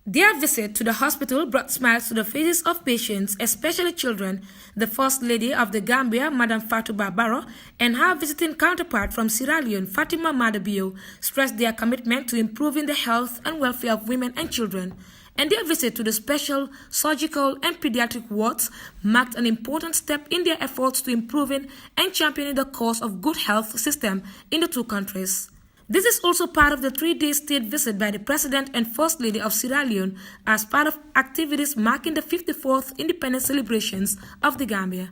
Their visit to the hospital brought smiles to the faces of patients, especially children. The First Lady of the Gambia, Madam Fatou Barbaro, and her visiting counterpart from Sierra Leone, Fatima Madabio, stressed their commitment to improving the health and welfare of women and children. And their visit to the special, surgical, and pediatric wards marked an important step in their efforts to improving and championing the cause of good health system in the two countries. This is also part of the 3-day state visit by the President and First Lady of Sierra Leone as part of activities marking the 54th independence celebrations of the Gambia.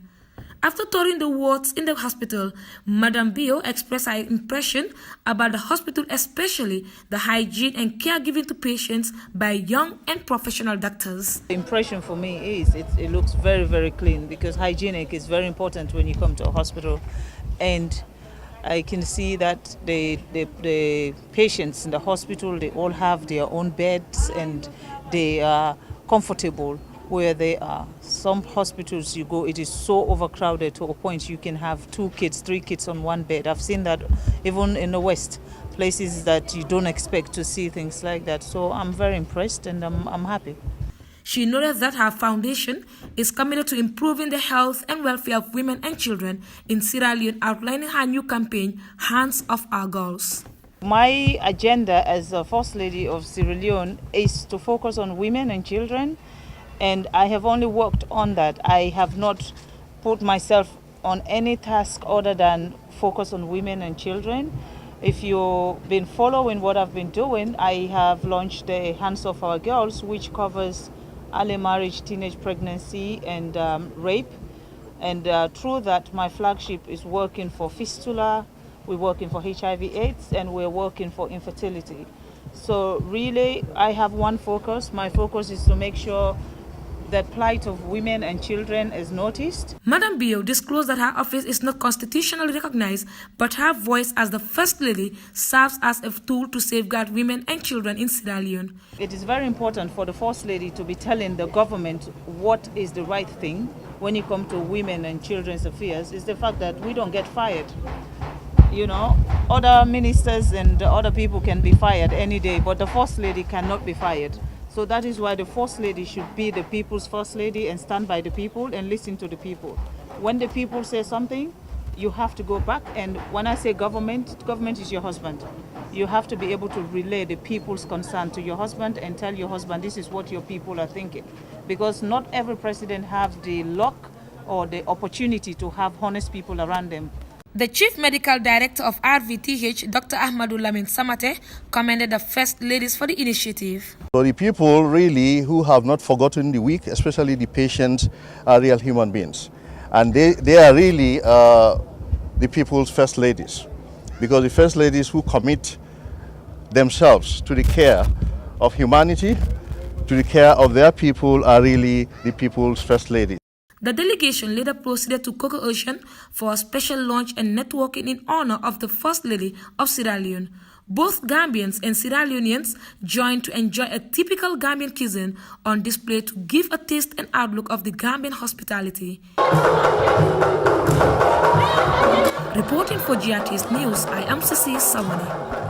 After touring the wards in the hospital, Madam Bio expressed her impression about the hospital, especially the hygiene and caregiving to patients by young and professional doctors. The impression for me is it looks very, very clean, because hygienic is very important when you come to a hospital. And I can see that the patients in the hospital, they all have their own beds and they are comfortable where they are. Some hospitals you go, it is so overcrowded to a point you can have 2 kids, 3 kids on one bed. I've seen that even in the West, places that you don't expect to see things like that. So I'm very impressed and I'm happy. She noted that her foundation is committed to improving the health and welfare of women and children in Sierra Leone, outlining her new campaign, Hands Off Our Girls. My agenda as the First Lady of Sierra Leone is to focus on women and children, and I have only worked on that. I have not put myself on any task other than focus on women and children. If you've been following what I've been doing, I have launched the Hands Off Our Girls, which covers early marriage, teenage pregnancy, and rape. And through that, my flagship is working for fistula, we're working for HIV/AIDS, and we're working for infertility. So really, I have one focus. My focus is to make sure the plight of women and children is noticed. Madam Bio disclosed that her office is not constitutionally recognized, but her voice as the First Lady serves as a tool to safeguard women and children in Sierra Leone. It is very important for the First Lady to be telling the government what is the right thing when you come to women and children's affairs, is the fact that we don't get fired. You know, other ministers and other people can be fired any day, but the First Lady cannot be fired. So that is why the First Lady should be the people's First Lady and stand by the people and listen to the people. When the people say something, you have to go back. And when I say government, government is your husband. You have to be able to relay the people's concern to your husband and tell your husband this is what your people are thinking. Because not every president has the luck or the opportunity to have honest people around them. The Chief Medical Director of RVTH, Dr. Ahmadou Lamin Samate, commended the First Ladies for the initiative. So the people really who have not forgotten the weak, especially the patients, are real human beings. And they are really the people's First Ladies. Because the First Ladies who commit themselves to the care of humanity, to the care of their people, are really the people's First Ladies. The delegation later proceeded to Coco Ocean for a special lunch and networking in honor of the First Lady of Sierra Leone. Both Gambians and Sierra Leoneans joined to enjoy a typical Gambian cuisine on display to give a taste and outlook of the Gambian hospitality. Reporting for GRT's News, I am Sise.